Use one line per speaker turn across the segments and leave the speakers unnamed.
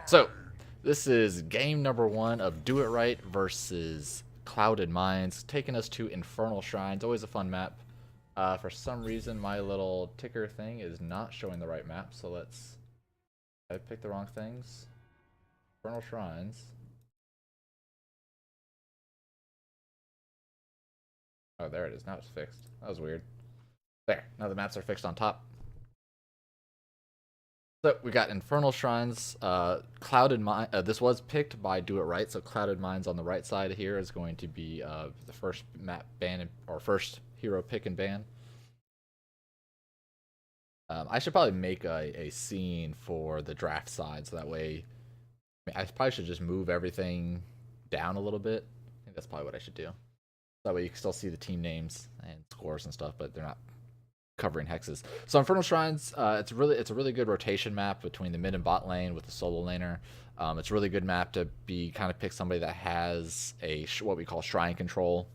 So, this is game number 1 of Do It Right versus Clouded Mines, taking us to Infernal Shrines. Always a fun map. For some reason, my little ticker thing is not showing the right map, so let's... I picked the wrong things. Infernal Shrines. Oh, there it is. Now it's fixed. That was weird. There. Now the maps are fixed on top. So we got Infernal Shrines, Clouded Mine. This was picked by Do It Right, so Clouded Mines on the right side here is going to be the first map ban or first hero pick and ban. I should probably make a scene for the draft side, so that way I probably should just move everything down a little bit. I think that's probably what I should do. That way you can still see the team names and scores and stuff, but they're not covering hexes. So Infernal Shrines, it's a really good rotation map between the mid and bot lane with the solo laner. It's a really good map to be kind of pick somebody that has a what we call shrine control.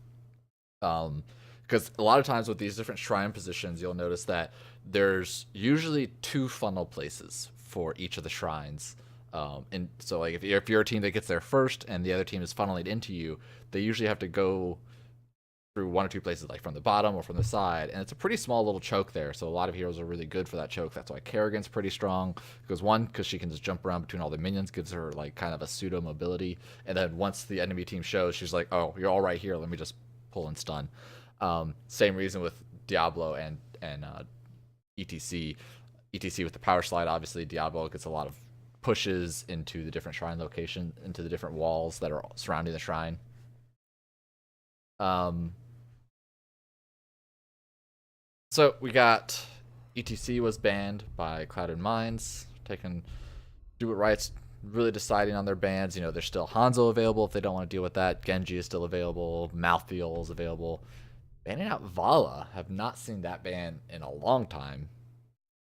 Because a lot of times with these different shrine positions, you'll notice that there's usually 2 funnel places for each of the shrines. And so like if you're a team that gets there first and the other team is funneling into you, they usually have to go through 1 or 2 places, like from the bottom or from the side, and it's a pretty small little choke there, so a lot of heroes are really good for that choke. That's why Kerrigan's pretty strong, because she can just jump around between all the minions, gives her like kind of a pseudo mobility, and then once the enemy team shows, she's like, oh, you're all right here, let me just pull and stun. Same reason with Diablo and ETC. ETC with the power slide, obviously Diablo gets a lot of pushes into the different shrine location, into the different walls that are surrounding the shrine. So we got ETC was banned by Clouded Mines, taking Do It Right's really deciding on their bans. You know, there's still Hanzo available if they don't want to deal with that. Genji is still available. Malthael is available. Banning out Vala. Have not seen that ban in a long time.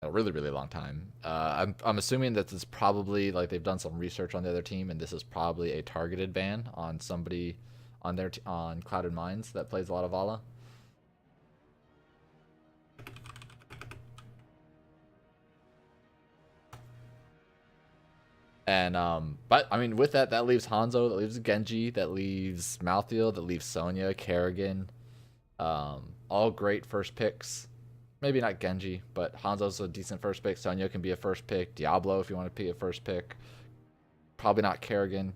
A really, really long time. I'm assuming that this is probably, like, they've done some research on the other team, and this is probably a targeted ban on somebody on on Clouded Mines that plays a lot of Vala. And but I mean, with that leaves Hanzo, that leaves Genji, that leaves Malthael, that leaves Sonya, Kerrigan. All great first picks. Maybe not Genji, but Hanzo's a decent first pick. Sonya can be a first pick. Diablo, if you want to be a first pick. Probably not Kerrigan.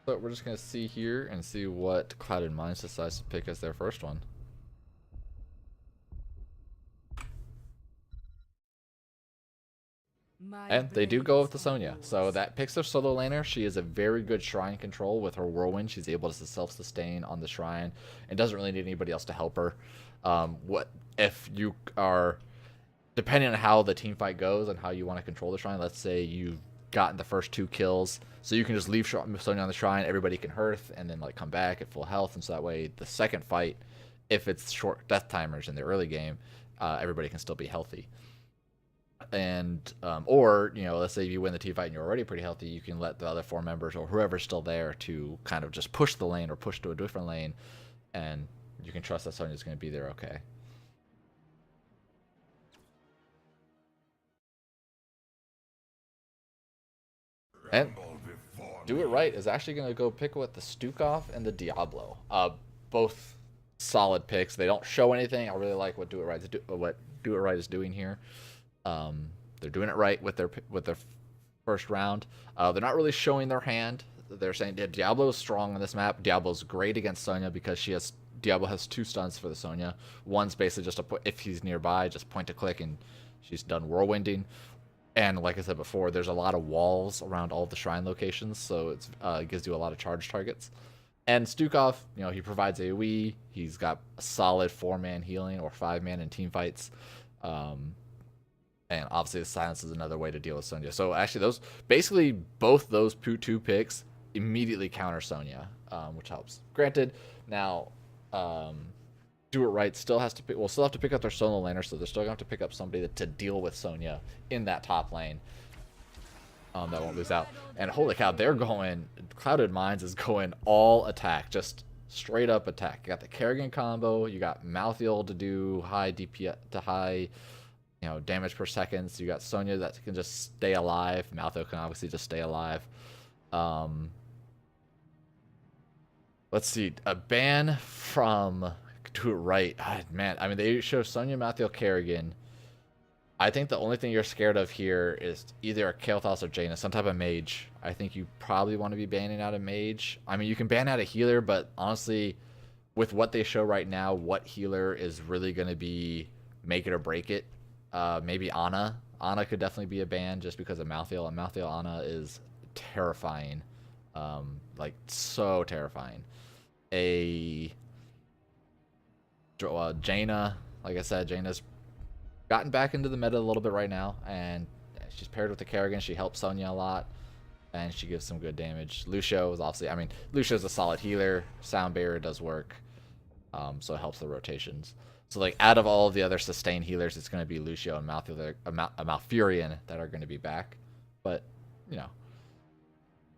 So we're just going to see here and see what Clouded Minds decides to pick as their first one. And they do go with the Sonya. So that picks their solo laner. She is a very good shrine control with her whirlwind. She's able to self-sustain on the shrine and doesn't really need anybody else to help her. What if you are, depending on how the team fight goes and how you want to control the shrine, let's say you've gotten the first 2 kills, so you can just leave Sonya on the shrine, everybody can hearth, and then like come back at full health, and so that way the second fight, if it's short death timers in the early game, everybody can still be healthy. And or, you know, let's say you win the team fight and you're already pretty healthy, you can let the other 4 members or whoever's still there to kind of just push the lane or push to a different lane, and you can trust that Sonya's going to be there okay. And Do It Right is actually going to go pick with the Stukov and the Diablo. Both solid picks. They don't show anything. I really like what Do It Right is doing here. They're doing it right with their first round. They're not really showing their hand. They're saying Diablo is strong on this map. Diablo's great against Sonya because Diablo has 2 stuns for the Sonya. One's basically just if he's nearby, just point to click and she's done whirlwinding. And like I said before, there's a lot of walls around all the shrine locations, so it gives you a lot of charge targets. And Stukov, you know, he provides AoE. He's got a solid 4-man healing or 5-man in team fights. And obviously the silence is another way to deal with Sonya. So actually both those 2 picks immediately counter Sonya, which helps. Granted, now Do It Right still has to pick. We'll still have to pick up their solo laner, so they're still going to have to pick up somebody to deal with Sonya in that top lane. that won't lose out. And holy cow, they're going. Clouded Minds is going all attack, just straight up attack. You got the Kerrigan combo. You got Malthael to do high DPS to high, damage per second. So you got Sonya that can just stay alive. Malthael can obviously just stay alive. Let's see, a ban from Do It Right. Man, I mean, they show Sonya, Malthael, Kerrigan. I think the only thing you're scared of here is either a Kael'thas or Jaina, some type of mage. I think you probably want to be banning out a mage. I mean, you can ban out a healer, but honestly, with what they show right now, what healer is really going to be make it or break it? Maybe Ana. Ana could definitely be a ban just because of Malthael. And Malthael Ana is terrifying. Like, so terrifying. Jaina, like I said, Jaina's gotten back into the meta a little bit right now, and she's paired with the Kerrigan. She helps Sonya a lot, and she gives some good damage. Lucio is obviously, I mean, Lucio's a solid healer. Sound Barrier does work, so it helps the rotations. So, like, out of all of the other sustain healers, it's going to be Lucio and Malfurion that are going to be back. But,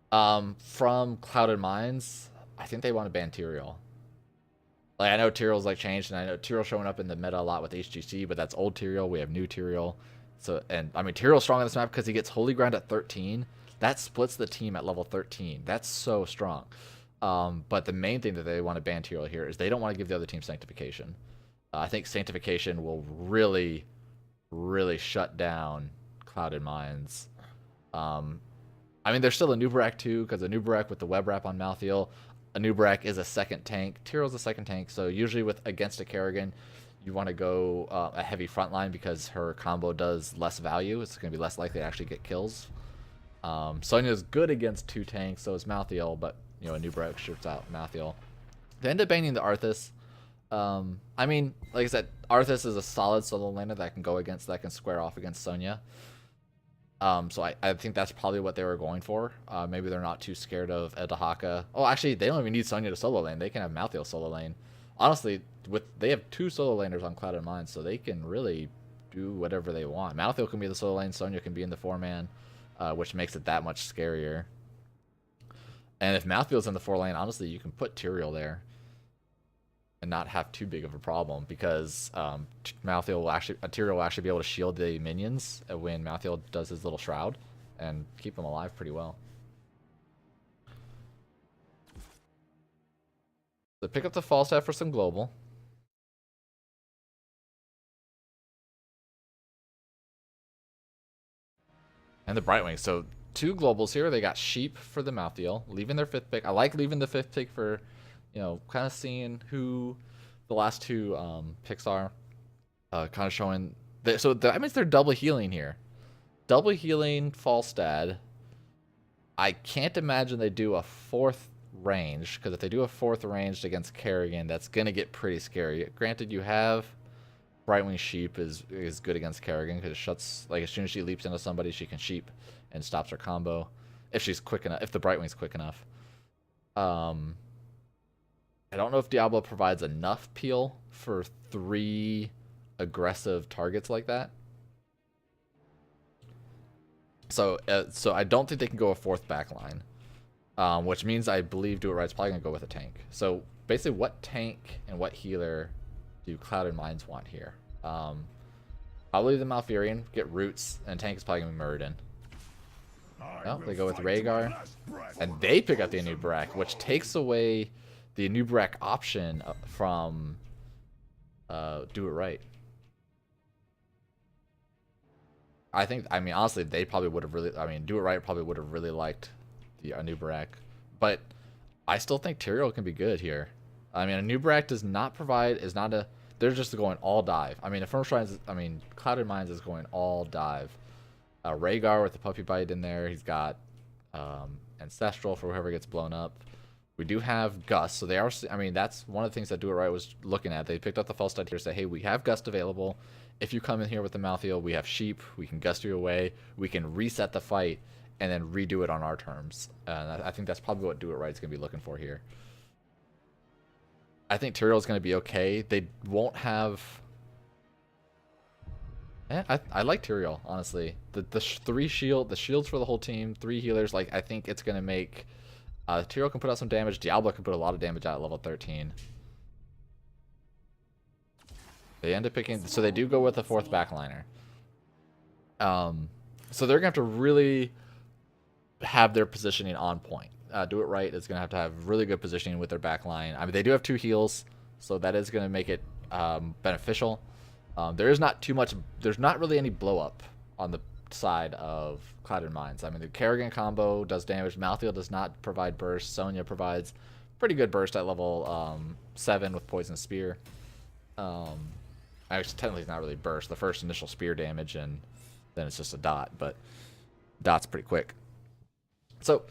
from Clouded Minds, I think they want to ban Tyrael. Like, I know Tyrell's like changed, and I know Tyrell showing up in the meta a lot with HGC, but that's old Tyrell. We have new Tyrell. So, and I mean, Tyrell's strong on this map because he gets Holy Ground at 13. That splits the team at level 13. That's so strong. But the main thing that they want to ban Tyrell here is they don't want to give the other team Sanctification. I think Sanctification will really, really shut down Clouded Minds. I mean, there's still a Nubarak too, because a Nubarak with the web wrap on Malthael. A Nubarak is a second tank. Tyrell's a second tank, so usually against a Kerrigan, you want to go a heavy frontline because her combo does less value. It's going to be less likely to actually get kills. Sonya's good against two tanks, so is Malthael, but a Nubarak shoots out Malthael. They end up banning the Arthas. I mean, like I said, Arthas is a solid solo laner that can square off against Sonya. So I think that's probably what they were going for. Maybe they're not too scared of Edahaka. Oh, actually, they don't even need Sonya to solo lane. They can have Malthael solo lane. Honestly, they have two solo laners on Clouded Minds, so they can really do whatever they want. Malthael can be the solo lane. Sonya can be in the 4-man, which makes it that much scarier. And if Malthael's in the 4 lane, honestly, you can put Tyrael there and not have too big of a problem because Tyrael will actually be able to shield the minions when Malthael does his little shroud and keep them alive pretty well. So pick up the Falstaff for some global. And the Brightwing. So 2 globals here. They got Sheep for the Malthael, leaving their 5th pick. I like leaving the 5th pick for, kind of seeing who the last 2 picks are. Kind of showing. So that means they're double healing here. Double healing Falstad. I can't imagine they do a 4th range, because if they do a 4th ranged against Kerrigan, that's going to get pretty scary. Granted, you have Brightwing Sheep is good against Kerrigan because it shuts, like, as soon as she leaps into somebody, she can sheep and stops her combo if she's quick enough, if the Brightwing's quick enough. I don't know if Diablo provides enough peel for 3 aggressive targets like that. So I don't think they can go a 4th backline, which means I believe Do It Right's probably gonna go with a tank. So basically, what tank and what healer do Clouded Minds want here? Probably the Malfurion, get roots, and tank is probably gonna be Muradin. No, they go with Rhaegar, and they pick up the Anubarak, which takes away the Anubarak option from Do It Right. I mean, honestly, they probably would have really, Do It Right probably would have really liked the Anubarak, but I still think Tyrael can be good here. I mean, Anubarak does not provide, they're just going all dive. I mean, Clouded Minds is going all dive. Rhaegar with the Puppy Bite in there. He's got Ancestral for whoever gets blown up. We do have Gust, so they are, that's one of the things that Do It Right was looking at. They picked up the false stud here to say, hey, we have Gust available. If you come in here with the Malthael, we have Sheep. We can Gust you away. We can reset the fight and then redo it on our terms. I think that's probably what Do It Right is going to be looking for here. I think Tyrael is going to be okay. They won't have... I like Tyrael, honestly. The shields for the whole team, 3 healers. Like I think it's gonna make Tyrael can put out some damage. Diablo can put a lot of damage out at level 13. They end up picking, so they do go with the 4th backliner. So they're gonna have to really have their positioning on point. Do it right. It's gonna have to have really good positioning with their backline. I mean, they do have 2 heals, so that is gonna make it beneficial. There is not too much. There's not really any blow up on the side of Clouded Mines. I mean, the Kerrigan combo does damage. Malthael does not provide burst. Sonya provides pretty good burst at level 7 with Poison Spear. Actually, technically, it's not really burst. The first initial spear damage, and then it's just a dot. But dot's pretty quick. So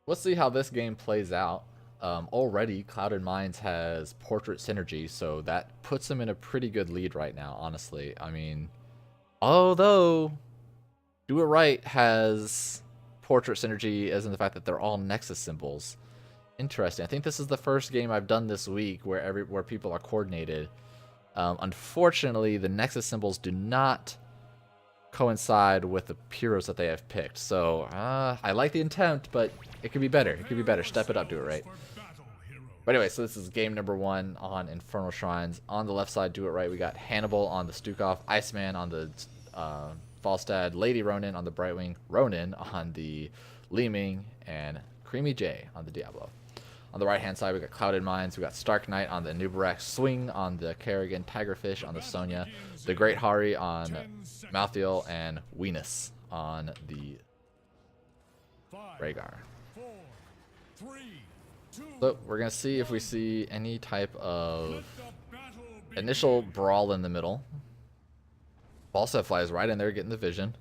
let's see how this game plays out. Already, Clouded Mines has Portrait Synergy, so that puts them in a pretty good lead right now, honestly. I mean, although Do It Right has Portrait Synergy as in the fact that they're all Nexus symbols. Interesting. I think this is the first game I've done this week where people are coordinated. Unfortunately, the Nexus symbols do not coincide with the heroes that they have picked. So, I like the intent, but it could be better. It could be better. Step it up, Do It Right. But anyway, so this is game number 1 on Infernal Shrines. On the left side, Do It Right, we got Hannibal on the Stukov, Iceman on the Falstad, Lady Ronin on the Brightwing, Ronin on the Leeming, and Creamy J on the Diablo. On the right-hand side, we got Clouded Mines, we got Stark Knight on the Nubarak, Swing on the Kerrigan, Tigerfish on the Sonya, the Great Hari on Malthael, and Weenus on the Rhaegar. So we're going to see if we see any type of initial brawl in the middle. Falstad flies right in there getting the vision.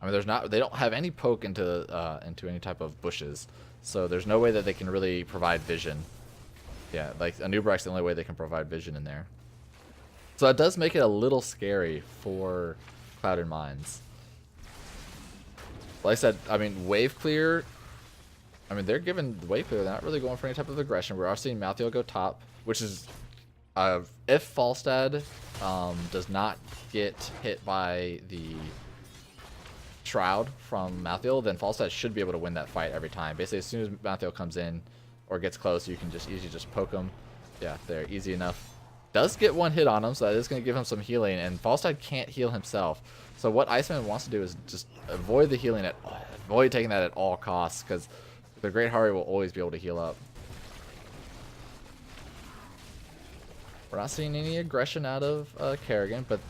I mean, they don't have any poke into any type of bushes, so there's no way that they can really provide vision. Yeah, like Anubarak's the only way they can provide vision in there. So that does make it a little scary for Clouded Mines. Like I said, I mean, wave clear. I mean, they're giving the wave clear. They're not really going for any type of aggression. We're also seeing Malthael go top, which is if Falstad does not get hit by the Shroud from Malthael, then Falstad should be able to win that fight every time. Basically, as soon as Malthael comes in or gets close, you can just easily just poke him. Yeah, they're easy enough. Does get 1 hit on him, so that is going to give him some healing, and Falstad can't heal himself. So what Iceman wants to do is just avoid the healing, avoid taking that at all costs, because the Great Hari will always be able to heal up. We're not seeing any aggression out of Kerrigan, but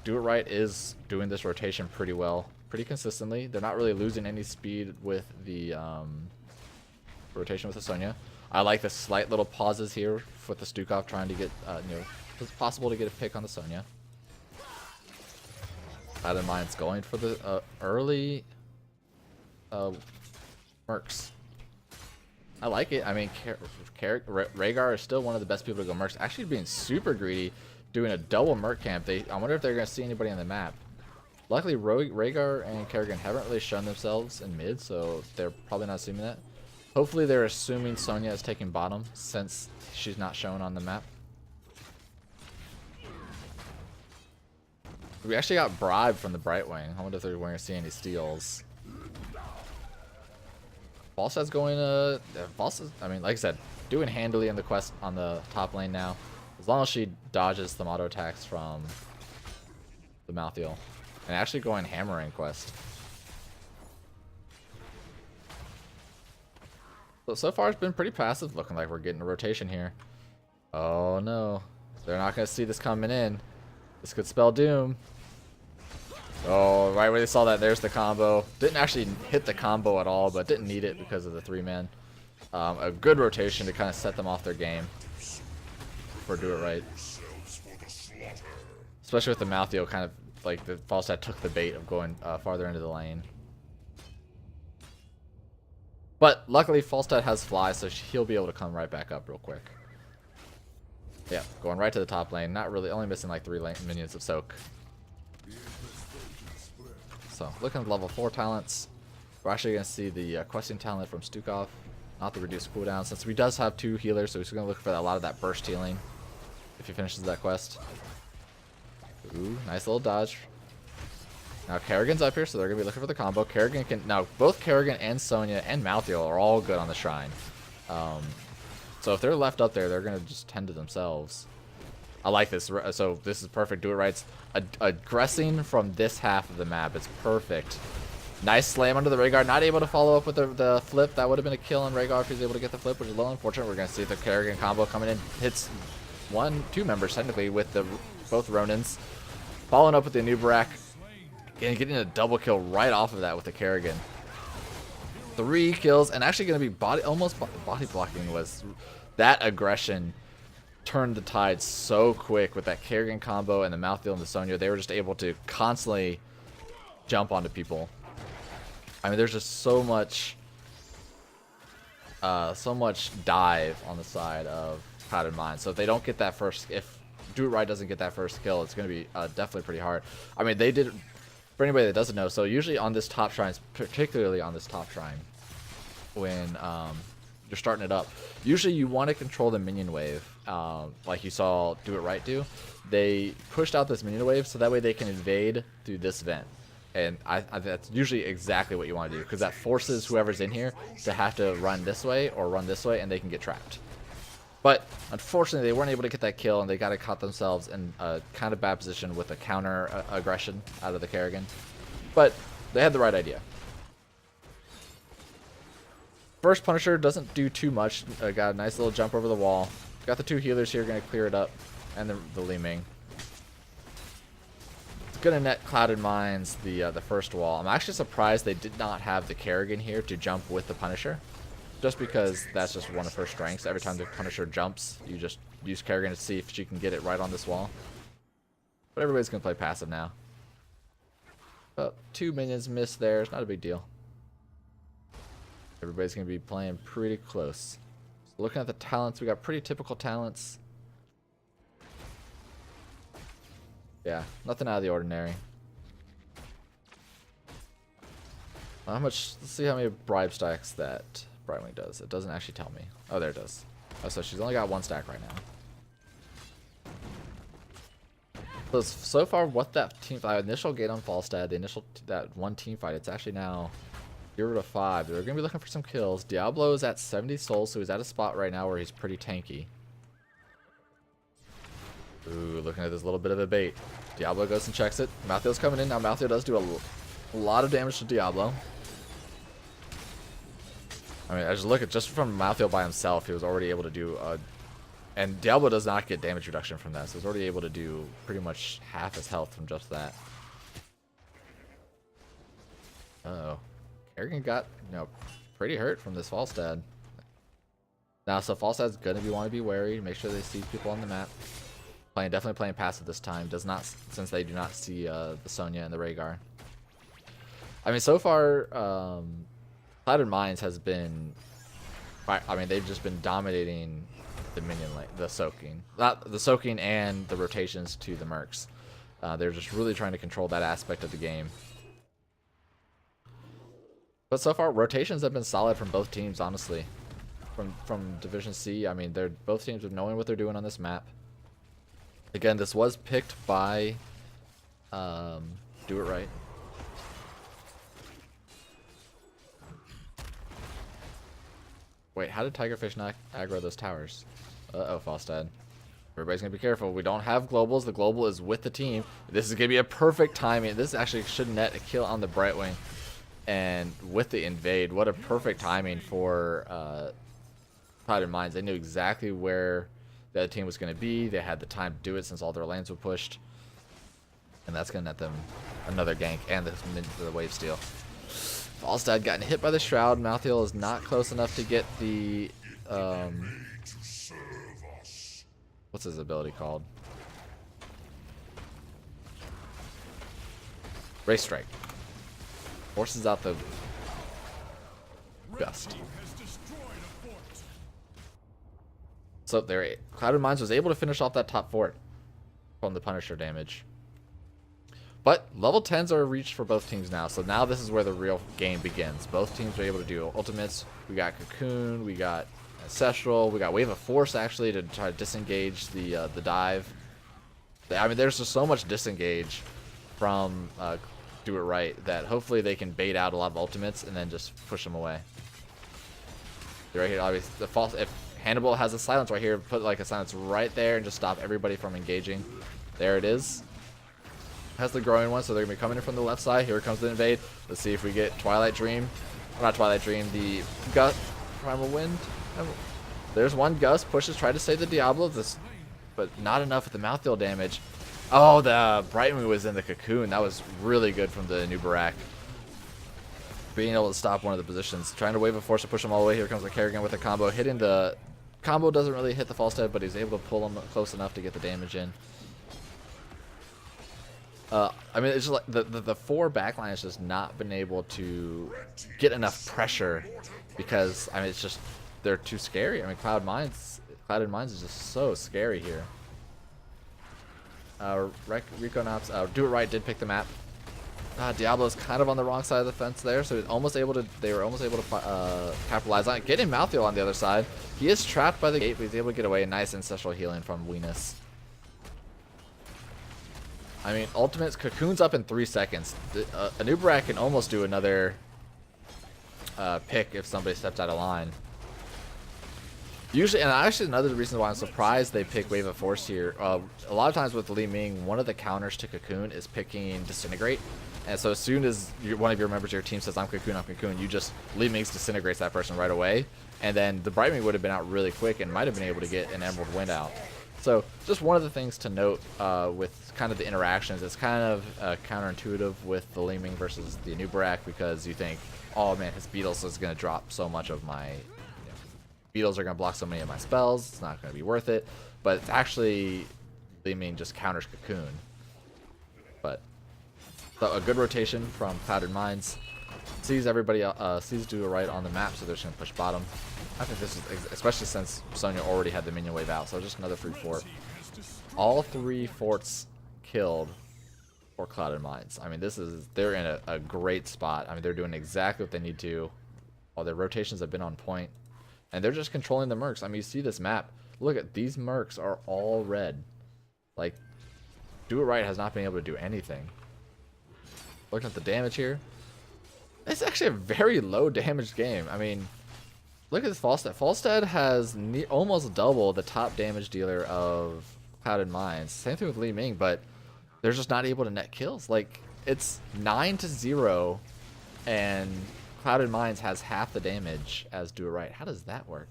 Do It Right is doing this rotation pretty well, pretty consistently. They're not really losing any speed with the rotation with the Sonya. I like the slight little pauses here with the Stukov trying to get, it's possible to get a pick on the Sonya. Clouded Mines going for the early Mercs. I like it. I mean, Rhaegar is still one of the best people to go Mercs. Actually being super greedy, doing a double Merc camp. I wonder if they're going to see anybody on the map. Luckily, Rhaegar and Kerrigan haven't really shown themselves in mid, so they're probably not assuming that. Hopefully they're assuming Sonya is taking bottom, since she's not shown on the map. We actually got bribed from the Brightwing. I wonder if they're going to see any steals. Falstad's going to... Falstad, I mean, like I said, doing handily in the quest on the top lane now. As long as she dodges the auto attacks from the Malthael. And actually going hammering quest. So far it's been pretty passive. Looking like we're getting a rotation here. Oh no. They're not going to see this coming in. This could spell doom. Oh, right where they saw that, there's the combo. Didn't actually hit the combo at all, but didn't need it because of the 3-man. A good rotation to kind of set them off their game. For Do It Right. Especially with the Malthael kind of, like, the Falstad took the bait of going farther into the lane. But luckily Falstad has fly, so he'll be able to come right back up real quick. Yeah, going right to the top lane. Not really, only missing like 3 minions of soak. So, looking at level 4 talents, we're actually going to see the questing talent from Stukov, not the reduced cooldown, since he does have 2 healers, so he's going to look for a lot of that burst healing if he finishes that quest. Ooh, nice little dodge. Now Kerrigan's up here, so they're gonna be looking for the combo. Kerrigan can now both Kerrigan and Sonya and Malthael are all good on the shrine. So if they're left up there, they're gonna just tend to themselves. I like this. So this is perfect. Do it right. Aggressing from this half of the map. It's perfect. Nice slam under the Rhaegar. Not able to follow up with the flip. That would have been a kill on Rhaegar if he was able to get the flip, which is a little unfortunate. We're gonna see the Kerrigan combo coming in. Hits two members technically with both Ronins. Following up with the Anubarak. And getting a double kill right off of that with the Kerrigan. 3 kills and actually going to be almost body blocking. Was that aggression turned the tide so quick with that Kerrigan combo and the Malthael and the Sonya. They were just able to constantly jump onto people. I mean, there's just so much dive on the side of Clouded Mine. So if they don't get that first, if Do It Right doesn't get that first kill, it's going to be definitely pretty hard. I mean, they did. For anybody that doesn't know, so usually on this top shrine, particularly on this top shrine, when you're starting it up, usually you want to control the minion wave, like you saw Do It Right do. They pushed out this minion wave so that way they can invade through this vent, and that's usually exactly what you want to do, because that forces whoever's in here to have to run this way or run this way, and they can get trapped. But unfortunately, they weren't able to get that kill, and they got to caught themselves in a kind of bad position with a counter aggression out of the Kerrigan. But they had the right idea. First Punisher doesn't do too much. Got a nice little jump over the wall. Got the 2 healers here, going to clear it up, and the Li Ming. It's going to net Clouded Mines the first wall. I'm actually surprised they did not have the Kerrigan here to jump with the Punisher. Just because that's just one of her strengths. Every time the Punisher jumps, you just use Kerrigan to see if she can get it right on this wall. But everybody's going to play passive now. But 2 minions missed there. It's not a big deal. Everybody's going to be playing pretty close. So looking at the talents, we got pretty typical talents. Yeah, nothing out of the ordinary. How much? Let's see how many bribe stacks that Brightwing does. It doesn't actually tell me. Oh, there it does. Oh, so she's only got 1 stack right now. So far, what that team fight, initial gate on Falstad, that one team fight, it's actually now 0-5. They're gonna be looking for some kills. Diablo is at 70 souls, so he's at a spot right now where he's pretty tanky. Ooh, looking at this little bit of a bait. Diablo goes and checks it. Malthael's coming in now. Malthael does do a lot of damage to Diablo. I mean, I just look at just from Malthael by himself, he was already able to do and Diablo does not get damage reduction from that, so he's already able to do pretty much half his health from just that. Uh-oh. Kerrigan got, pretty hurt from this Falstad. Now, so Falstad's gonna want to be wary, make sure they see people on the map. Definitely playing passive this time. Does not, since they do not see the Sonya and the Rhaegar. I mean, so far, Clouded Mines has been, I mean, they've just been dominating the minion lane, the soaking and the rotations to the mercs. They're just really trying to control that aspect of the game. But so far, rotations have been solid from both teams, honestly. From Division C, I mean, both teams are knowing what they're doing on this map. Again, this was picked by Do It Right. Wait, how did Tigerfish not aggro those towers? Uh-oh, Falstad. Everybody's going to be careful. We don't have globals. The global is with the team. This is going to be a perfect timing. This actually should net a kill on the Brightwing. And with the invade, what a perfect timing for Clouded Mines. They knew exactly where the other team was going to be. They had the time to do it since all their lanes were pushed. And that's going to net them another gank and the wave steal. Falstad gotten hit by the Shroud. Malthael is not close enough to get the what's his ability called? Race Strike. Forces out the gust. So there, Clouded Mines was able to finish off that top fort from the Punisher damage. But level 10s are reached for both teams now, so now this is where the real game begins. Both teams are able to do ultimates. We got Cocoon, we got Ancestral, we got Wave of Force actually to try to disengage the dive. I mean, there's just so much disengage from Do It Right that hopefully they can bait out a lot of ultimates and then just push them away. Right here, obviously, the false. If Hannibal has a silence right here, put like a silence right there and just stop everybody from engaging. There it is. Has the growing one, so they're gonna be coming in from the left side. Here comes the invade. Let's see if we get Twilight Dream. Or not Twilight Dream, the Gust, Primal Wind. There's one Gust, pushes, try to save the Diablo, but not enough with the mouthfeel damage. Oh, the Brightwing was in the cocoon. That was really good from the new Barak. Being able to stop one of the positions. Trying to wave a force to push him all the way. Here comes the Kerrigan with a combo. Hitting the combo doesn't really hit the Falstad, but he's able to pull him close enough to get the damage in. I mean, it's just like the 4 backline has just not been able to get enough pressure because, I mean, it's just, they're too scary. I mean, Clouded Minds is just so scary here. Reconops, Do It Right did pick the map. Diablo's kind of on the wrong side of the fence there, so they were almost able to capitalize on it. Getting Malthael on the other side. He is trapped by the gate, but he's able to get away. A nice ancestral healing from Venus. I mean, ultimates, Cocoon's up in 3 seconds. Anubarak can almost do another pick if somebody steps out of line. Usually, and actually another reason why I'm surprised they pick Wave of Force here, a lot of times with Li Ming, one of the counters to Cocoon is picking Disintegrate. And so as soon as one of your members of your team says, I'm Cocoon, you just, Li Ming's disintegrates that person right away. And then the Brightwing would have been out really quick and might have been able to get an Emerald Wind out. So just one of the things to note with kind of the interactions, it's kind of counterintuitive with the Li Ming versus the Anubarak because you think, oh man, his Beetles is going to drop so much of my... Beetles are going to block so many of my spells, it's not going to be worth it. But it's actually, Li Ming just counters Cocoon. But so a good rotation from Clouded Minds. Sees everybody, sees Do It Right on the map, so they're just going to push bottom. I think this is, especially since Sonya already had the minion wave out, so just another free fort. All 3 forts killed for Clouded Minds. I mean, they're in a great spot. I mean, they're doing exactly what they need to. All their rotations have been on point. And they're just controlling the mercs. I mean, you see this map. Look at these mercs are all red. Like, Do It Right has not been able to do anything. Looking at the damage here. It's actually a very low damage game. I mean, look at this Falstad. Falstad has almost double the top damage dealer of Clouded Minds. Same thing with Li Ming, but they're just not able to net kills. Like, it's 9-0 and Clouded Minds has half the damage as Do It Right. How does that work?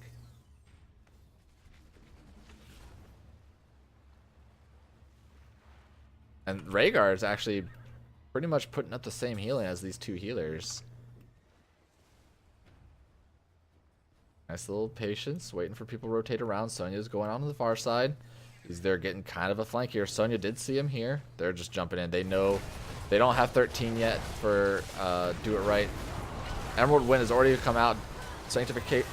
And Rhaegar is actually pretty much putting up the same healing as these 2 healers. Nice little patience, waiting for people to rotate around. Sonya's going on to the far side. They're getting kind of a flank here. Sonya did see him here. They're just jumping in. They know they don't have 13 yet for Do It Right. Emerald Wind has already come out. Sanctificate,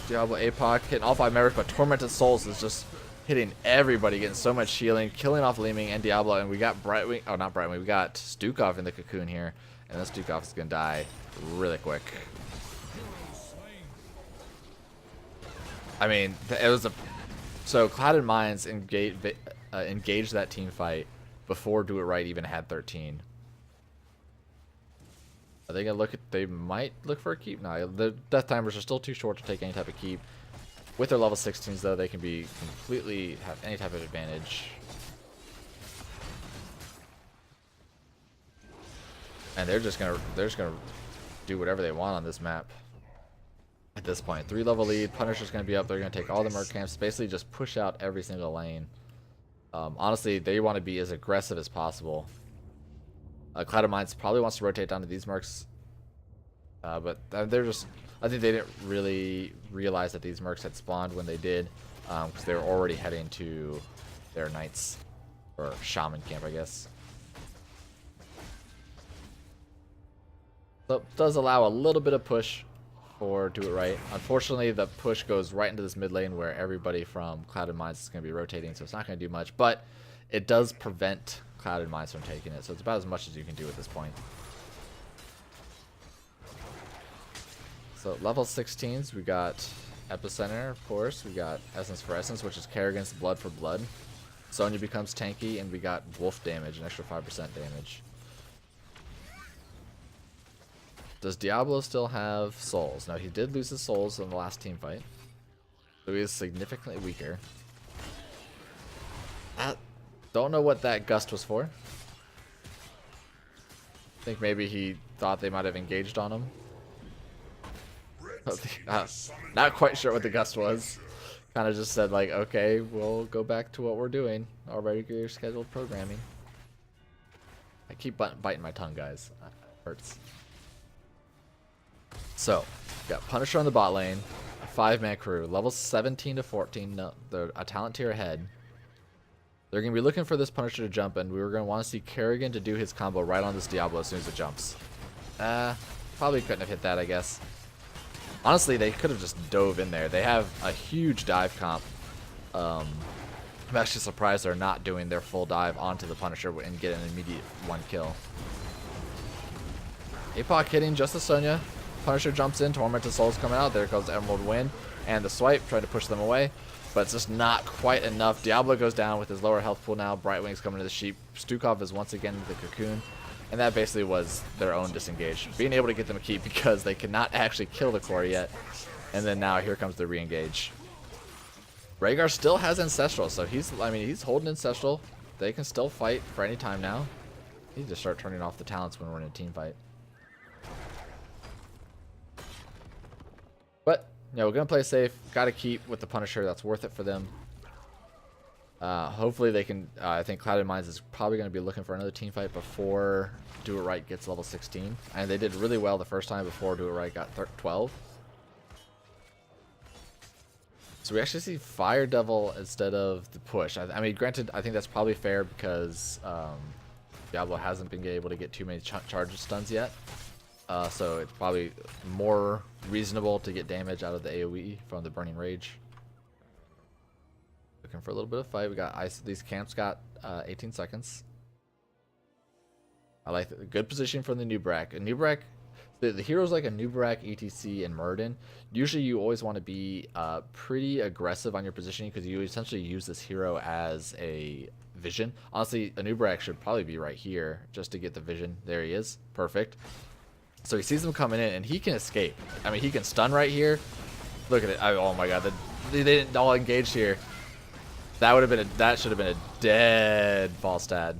Diablo APOC hitting all 5 members, but Tormented Souls is just hitting everybody, getting so much healing, killing off Li Ming and Diablo, and we got Brightwing, oh not Brightwing, we got Stukov in the cocoon here, and this Stukov is gonna die really quick. I mean, it was so Clouded Minds engaged that team fight before Do It Right even had 13. Are they gonna look at? They might look for a keep. No, the death timers are still too short to take any type of keep. With their level 16s though, they can be completely have any type of advantage. And they're just gonna do whatever they want on this map. At this point, 3 level lead. Punisher's gonna be up. They're gonna take all the merc camps. Basically, just push out every single lane. Honestly, they want to be as aggressive as possible. Clouded Minds probably wants to rotate down to these mercs, but they're just. I think they didn't really realize that these mercs had spawned when they did, because they were already heading to their knights or shaman camp, I guess. So it does allow a little bit of push for Do It Right. Unfortunately, the push goes right into this mid lane where everybody from Clouded Minds is going to be rotating, so it's not going to do much, but it does prevent Clouded Minds from taking it, so it's about as much as you can do at this point. So level 16s, we got Epicenter, of course. We got Essence for Essence, which is Kerrigan's Blood for Blood. Sonya becomes tanky, and we got wolf damage, an extra 5% damage. Does Diablo still have souls? No, he did lose his souls in the last team fight. So he is significantly weaker. Don't know what that gust was for. I think maybe he thought they might have engaged on him. Not quite sure what the gust was. Kind of just said like, okay, we'll go back to what we're doing. Our regular scheduled programming. I keep biting my tongue, guys. It hurts. So, got Punisher on the bot lane. A 5-man crew. Levels 17 to 14. No, they're a talent tier ahead. They're going to be looking for this Punisher to jump, and we were going to want to see Kerrigan to do his combo right on this Diablo as soon as it jumps. Probably couldn't have hit that, I guess. Honestly, they could have just dove in there. They have a huge dive comp. I'm actually surprised they're not doing their full dive onto the Punisher and get an immediate 1 kill. APOC hitting just as Sonya. Punisher jumps in, Tormented Souls coming out. There goes Emerald Wind and the swipe, trying to push them away. But it's just not quite enough. Diablo goes down with his lower health pool now. Brightwing's coming to the sheep. Stukov is once again in the cocoon. And that basically was their own disengage. Being able to get them a keep because they cannot actually kill the core yet. And then now here comes the re-engage. Rhaegar still has Ancestral, so he's holding Ancestral. They can still fight for any time now. Need to start turning off the talents when we're in a team fight. But, we're going to play safe. Got to keep with the Punisher. That's worth it for them. Hopefully they can, I think Clouded Minds is probably going to be looking for another team fight before Do It Right gets level 16. And they did really well the first time before Do It Right got 12. So we actually see Fire Devil instead of the push. I mean, granted, I think that's probably fair because Diablo hasn't been able to get too many charge stuns yet. So it's probably more reasonable to get damage out of the AoE from the Burning Rage. Looking for a little bit of fight. We got ice. These camps got 18 seconds. I like the good position from the Nubrak. The heroes like a Nubrak, ETC, and Murden. Usually you always want to be pretty aggressive on your positioning because you essentially use this hero as a vision. Honestly, a Nubrak should probably be right here just to get the vision. There he is. Perfect. So he sees them coming in and he can escape. I mean, he can stun right here. Look at it. Oh my god, they didn't all engage here. That should have been a dead Falstad.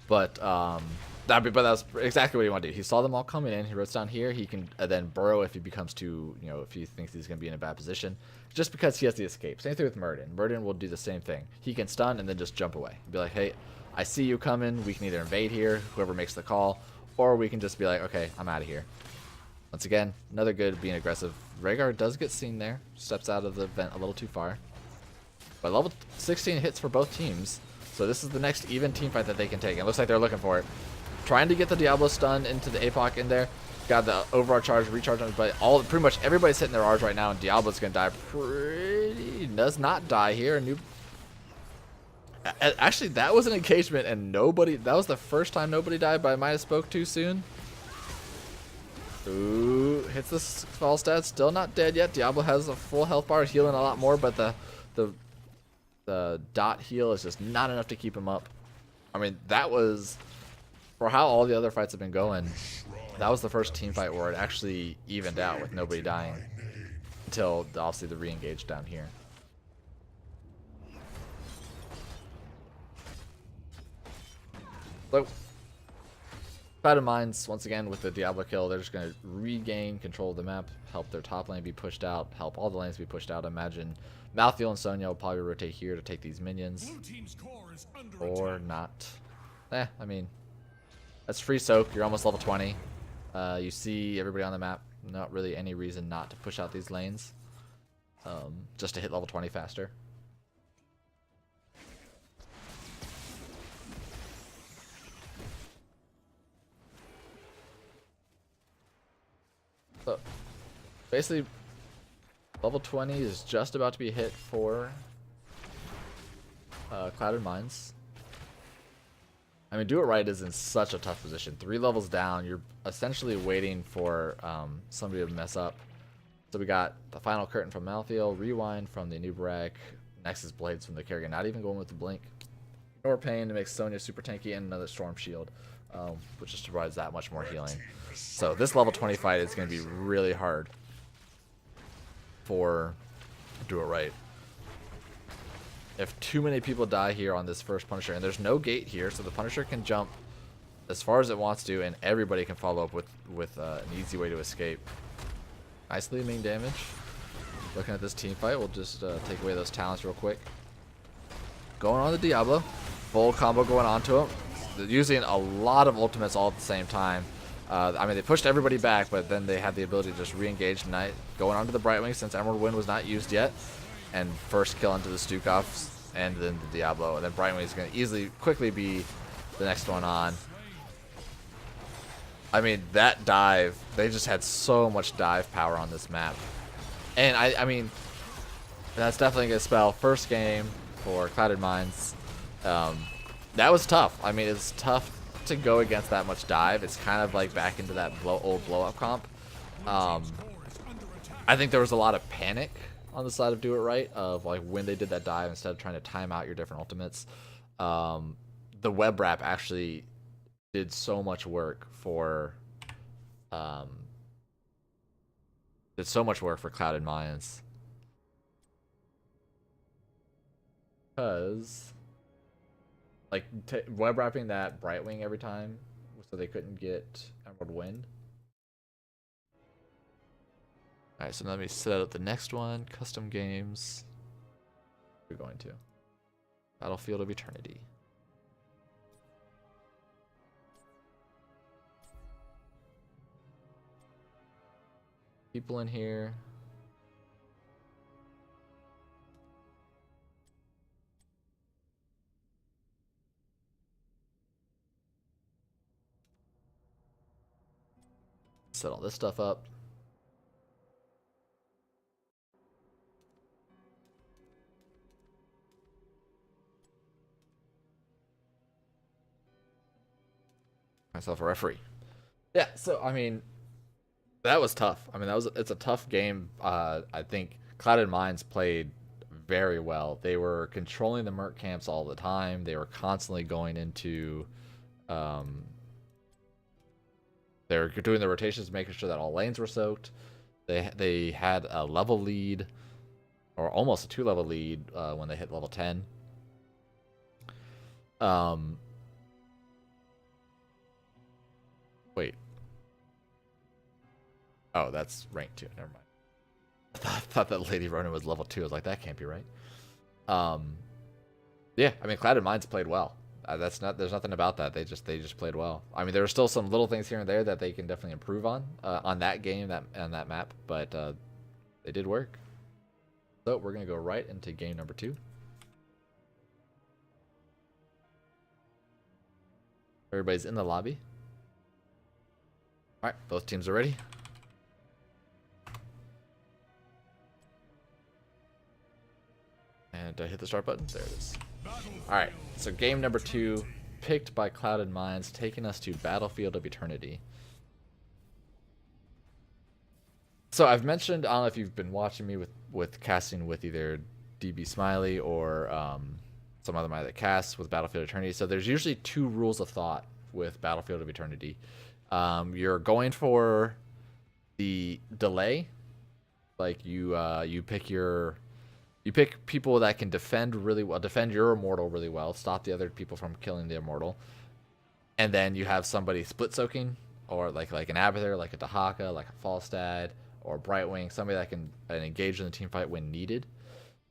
But that was exactly what he wanted to do. He saw them all coming in. He rotates down here. He can then burrow if he becomes too, if he thinks he's going to be in a bad position. Just because he has the escape. Same thing with Murden. Murden will do the same thing. He can stun and then just jump away. Be like, hey, I see you coming. We can either invade here, whoever makes the call, or we can just be like, okay, I'm out of here. Once again, another good being aggressive. Rhaegar does get seen there. Steps out of the vent a little too far. But level 16 hits for both teams. So this is the next even team fight that they can take. It looks like they're looking for it. Trying to get the Diablo stun into the APOC in there. Got the overall charge, recharge on his body. Pretty much everybody's hitting their R's right now, and Diablo's going to die. Does not die here. Actually, that was an engagement, and that was the first time nobody died, but I might have spoke too soon. Ooh, hits the Falstad. Still not dead yet. Diablo has a full health bar, healing a lot more, but the dot heal is just not enough to keep him up. I mean, that was, for how all the other fights have been going, that was the first team fight where it actually evened out with nobody dying. Until, obviously, the re-engage down here. So, Clouded Minds, once again, with the Diablo kill, they're just going to regain control of the map, help their top lane be pushed out, help all the lanes be pushed out. Imagine Malthael and Sonya will probably rotate here to take these minions. Or not. I mean, that's free soak. You're almost level 20. You see everybody on the map. Not really any reason not to push out these lanes. Just to hit level 20 faster. So, basically, level 20 is just about to be hit for Clouded Minds. I mean, Do It Right is in such a tough position. 3 levels down, you're essentially waiting for somebody to mess up. So we got the final curtain from Malthael, rewind from the Nubrak, Nexus Blades from the Kerrigan, not even going with the Blink. Nor Pain to make Sonya super tanky, and another Storm Shield, which just provides that much more healing. So this level 20 fight is going to be really hard for Do It Right. If too many people die here on this first Punisher, and there's no gate here, so the Punisher can jump as far as it wants to, and everybody can follow up with an easy way to escape. Nicely main damage. Looking at this team fight, we'll just take away those talents real quick. Going on the Diablo. Full combo going onto him. They're using a lot of ultimates all at the same time. I mean, they pushed everybody back, but then they had the ability to just re-engage tonight. Going onto the Brightwing since Emerald Wind was not used yet. And first kill into the Stukov, and then the Diablo. And then Brightwing is going to quickly be the next one on. I mean, that dive, they just had so much dive power on this map. And I mean, that's definitely going to spell first game for Clouded Minds. That was tough. I mean, it's tough to go against that much dive. It's kind of like back into that old blow-up comp. I think there was a lot of panic on the side of Do It Right, of like when they did that dive instead of trying to time out your different ultimates. The web wrap actually did so much work for Clouded Minds, because like web wrapping that Brightwing every time so they couldn't get Emerald Wind. Alright, so let me set up the next one. Custom games. We're going to Battlefield of Eternity. People in here. Set all this stuff up. Myself a referee. Yeah, so I mean, that was tough. I mean, it's a tough game. I think Clouded Minds played very well. They were controlling the Merc camps all the time. They were constantly going into they were doing the rotations, making sure that all lanes were soaked. They had a level lead, or almost a 2-level lead when they hit level 10. Wait. Oh, that's rank 2. Never mind. I thought that Lady Ronin was level 2. I was like, that can't be right. Yeah, I mean, Clouded Minds played well. There's nothing about that. They just played well. I mean, there were still some little things here and there that they can definitely improve on that game, on that map, but they did work. So we're gonna go right into game number 2. Everybody's in the lobby. All right, both teams are ready. And hit the start button. There it is. Alright, so game number 2, picked by Clouded Minds, taking us to Battlefield of Eternity. So I've mentioned, I don't know if you've been watching me with casting with either DB Smiley or some other mind that casts with Battlefield of Eternity. So there's usually 2 rules of thought with Battlefield of Eternity. You're going for the delay, like you pick people that can defend really well, defend your immortal really well, stop the other people from killing the immortal, and then you have somebody split soaking, or like an Abathur, like a Dahaka, like a Falstad, or a Brightwing, somebody that can engage in the team fight when needed.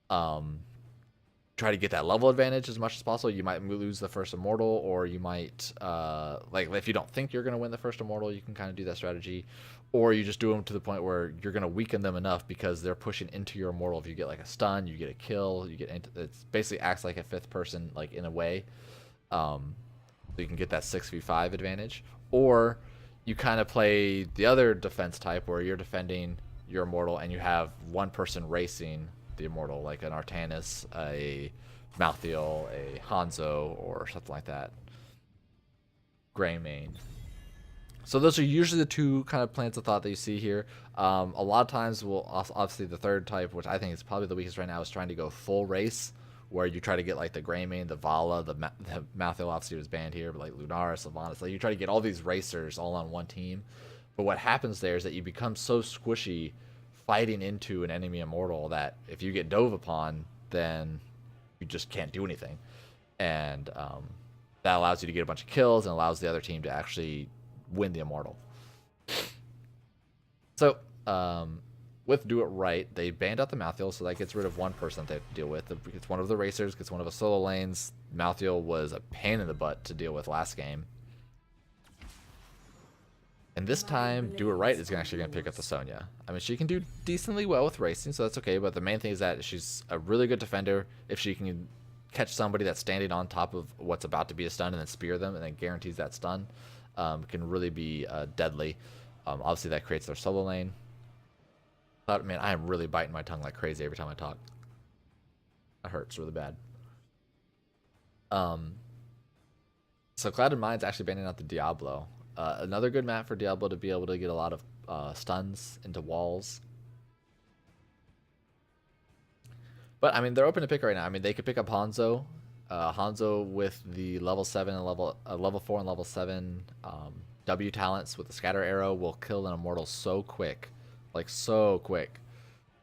Try to get that level advantage as much as possible. You might lose the first immortal, or you might like if you don't think you're gonna win the first immortal, you can kind of do that strategy. Or you just do them to the point where you're going to weaken them enough because they're pushing into your immortal. If you get like a stun, you get a kill, it basically acts like a 5th person, like in a way. So you can get that 6v5 advantage. Or you kind of play the other defense type where you're defending your immortal and you have one person racing the immortal, like an Artanis, a Malthael, a Hanzo, or something like that. Greymane. So those are usually the two kind of plans of thought that you see here. A lot of times, obviously the third type, which I think is probably the weakest right now, is trying to go full race, where you try to get like the Greymane, the Vala, the Malthael obviously was banned here, but like Lunaris, Sylvanas, like you try to get all these racers all on one team. But what happens there is that you become so squishy fighting into an enemy immortal that if you get dove upon, then you just can't do anything. And that allows you to get a bunch of kills and allows the other team to actually win the immortal. So with Do It Right, they banned out the Malthael, so that gets rid of one person that they have to deal with. It's one of the racers, gets one of the solo lanes. Malthael was a pain in the butt to deal with last game. And this time, Do It Right is actually going to pick up the Sonya. I mean, she can do decently well with racing, so that's okay, but the main thing is that she's a really good defender. If she can catch somebody that's standing on top of what's about to be a stun and then spear them and then guarantees that stun, can really be deadly. Obviously, that creates their solo lane. But, man, I am really biting my tongue like crazy every time I talk. That hurts really bad. So Clouded Mind's actually banning out the Diablo. Another good map for Diablo to be able to get a lot of stuns into walls. But, I mean, they're open to pick right now. I mean, they could pick up Hanzo. Hanzo with the level 7 and level 4 and level 7 W talents with the Scatter Arrow will kill an immortal so quick. Like, so quick.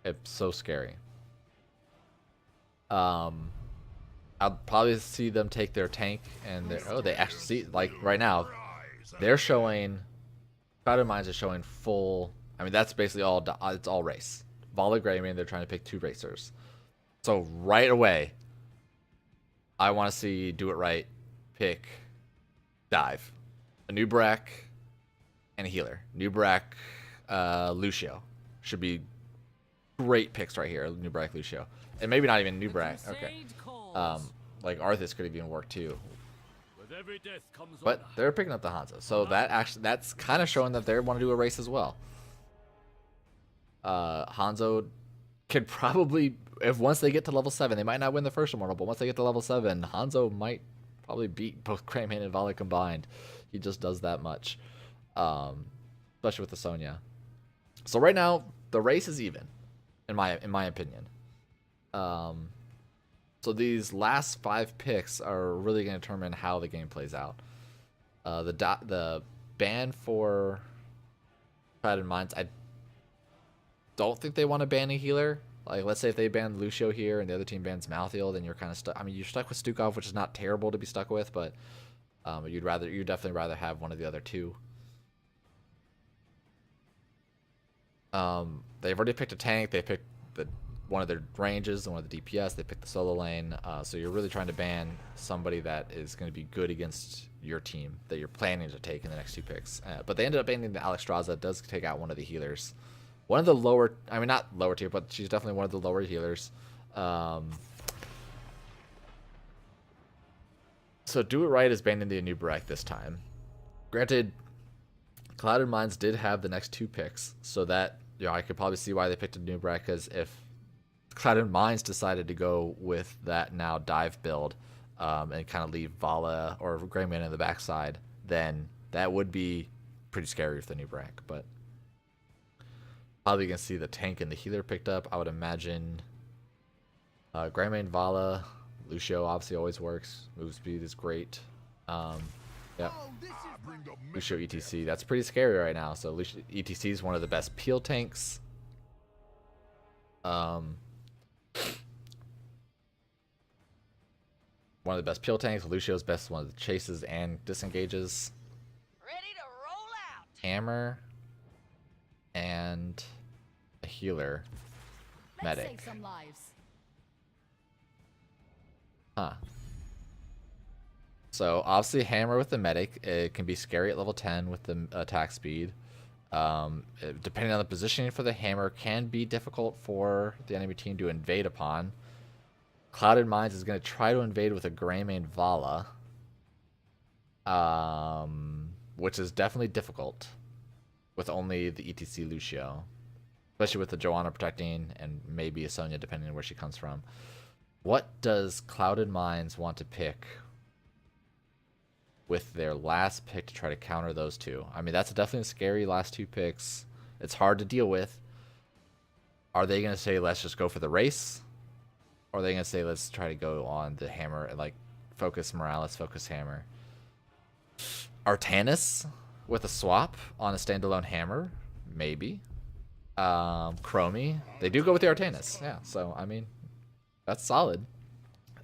It's so scary. I'll probably see them take their tank and they actually see, like, right now, they're showing, Clouded Minds is showing full, I mean, that's basically all, it's all race. Vala Greymane, they're trying to pick 2 racers. So right away, I want to see Do It Right pick Dive. A Nubrak and a healer. Nubrak, Lucio. Should be great picks right here. Nubrak, Lucio. And maybe not even Nubrak. Okay. Like Arthas could have even worked too. But they're picking up the Hanzo. So that's kind of showing that they want to do a race as well. Hanzo could probably, if once they get to level 7, they might not win the first immortal, but once they get to level 7, Hanzo might probably beat both Greymane and Vala combined. He just does that much. Especially with the Sonya. So right now, the race is even, in my opinion. So these last 5 picks are really going to determine how the game plays out. The ban for Clouded Minds, I don't think they want to ban a healer. Like, let's say if they ban Lucio here and the other team bans Malthael, then you're kind of stuck. I mean, you're stuck with Stukov, which is not terrible to be stuck with, but you'd definitely rather have one of the other two. They've already picked a tank. They picked one of their ranges and one of the DPS. They picked the solo lane. So you're really trying to ban somebody that is going to be good against your team that you're planning to take in the next 2 picks. But they ended up banning the Alexstrasza. Does take out one of the healers. One of the lower, I mean, not lower tier, but she's definitely one of the lower healers. So Do It Right is banning the Anubarak this time. Granted, Clouded Minds did have the next 2 picks, so that, you know, I could probably see why they picked a Anubarak, because if Clouded Minds decided to go with that now dive build and kind of leave Vala or Greymane in the backside, then that would be pretty scary with the Anubarak, but probably going to see the tank and the healer picked up. I would imagine Greymane, Vala, Lucio obviously always works. Move speed is great. Yeah. Lucio ETC. That's pretty scary right now. So Lucio ETC is one of the best peel tanks. One of the best peel tanks. Lucio's best one of the chases and disengages.
Ready to roll out.
Hammer and a healer. Medic.
Let's save some lives.
Huh. So obviously hammer with the medic, it can be scary at level 10 with the attack speed. Depending on the positioning for the hammer, can be difficult for the enemy team to invade upon. Clouded Minds is going to try to invade with a Greymane Vala, which is definitely difficult with only the ETC Lucio, especially with the Joanna protecting and maybe a Sonya depending on where she comes from. What does Clouded Minds want to pick? with their last pick to try to counter those two. I mean, that's definitely a scary last two picks. It's hard to deal with. Are they going to say, let's just go for the race? Or are they going to say, let's try to go on the hammer and like focus Morales, focus hammer? Artanis with a swap on a standalone hammer? Maybe. Chromie. They do go with the Artanis. Yeah, so, I mean, that's solid.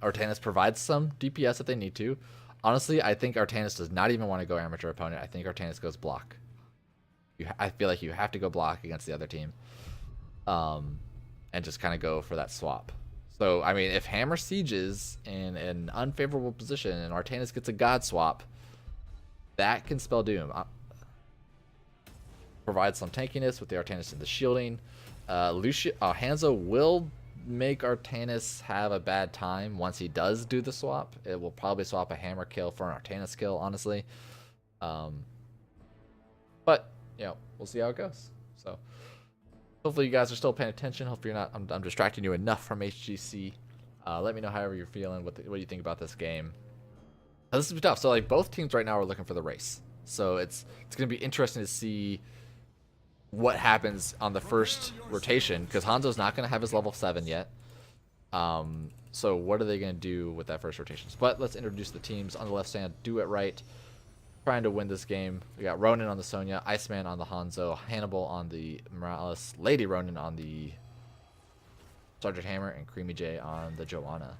Artanis provides some DPS if they need to. Honestly, I think Artanis does not even want to go amateur opponent. I think Artanis goes block. I feel like you have to go block against the other team. And just kind of go for that swap. So, I mean, if Hammer sieges in an unfavorable position and Artanis gets a God swap, that can spell doom. Provide some tankiness with the Artanis and the shielding. Hanzo will make Artanis have a bad time once he does do the swap. It will probably swap a Hammer kill for an Artanis kill, honestly. But, you know, we'll see how it goes. So, hopefully you guys are still paying attention. Hopefully you're not. I'm distracting you enough from HGC. Let me know however you're feeling. What you think about this game? This is tough. So like both teams right now are looking for the race. So it's going to be interesting to see what happens on the first rotation because Hanzo's not going to have his level 7 yet. So what are they going to do with that first rotation? But let's introduce the teams. On the left side, Do It Right, trying to win this game. We got Ronin on the Sonya, Iceman on the Hanzo, Hannibal on the Morales, Lady Ronin on the Sergeant Hammer, and Creamy J on the Joanna.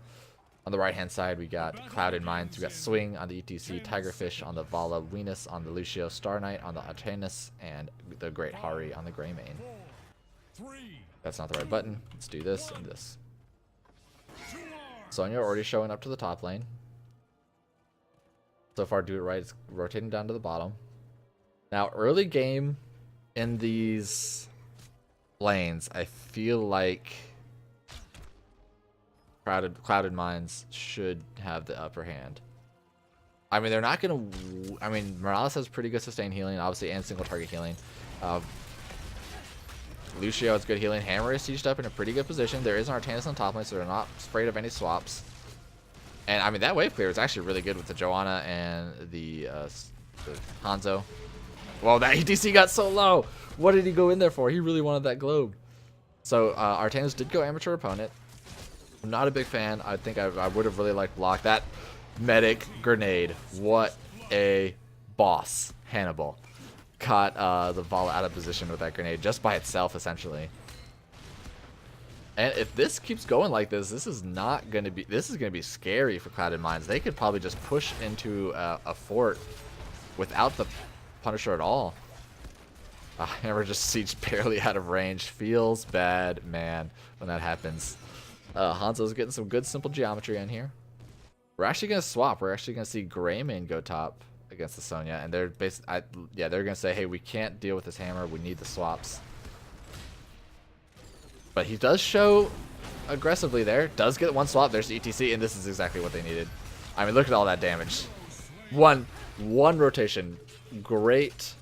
On the right-hand side, we got Clouded Minds. We got Swing on the ETC, Tigerfish on the Vala, Venus on the Lucio, Star Knight on the Artanis, and the Great Hari on the Greymane. That's not the right button. Let's do this and this. Sonya already showing up to the top lane. So far, Do It Right is rotating down to the bottom. Now, early game in these lanes, I feel like Clouded Minds should have the upper hand. I mean, they're not going to... I mean, Morales has pretty good sustain healing, obviously, and single target healing. Lucio has good healing. Hammer is sieged up in a pretty good position. There is an Artanis on top lane, so they're not afraid of any swaps. And, I mean, that wave clear is actually really good with the Joanna and the Hanzo. Whoa, that ETC got so low. What did he go in there for? He really wanted that globe. So, Artanis did go amateur opponent. I'm not a big fan. I think I would have really liked block. That medic grenade. What a boss. Hannibal. Caught the Vala out of position with that grenade just by itself, essentially. And if this keeps going like this, this is going to be scary for Clouded Minds. They could probably just push into a fort without the Punisher at all. Hammer just sieged barely out of range. Feels bad, man, when that happens. Hanzo's getting some good simple geometry in here. We're actually going to swap. We're actually going to see Greymane go top against the Sonya. And they're basically, they're going to say, hey, we can't deal with this hammer. We need the swaps. But he does show aggressively there. Does get one swap. There's the ETC, and this is exactly what they needed. I mean, look at all that damage. One rotation. Great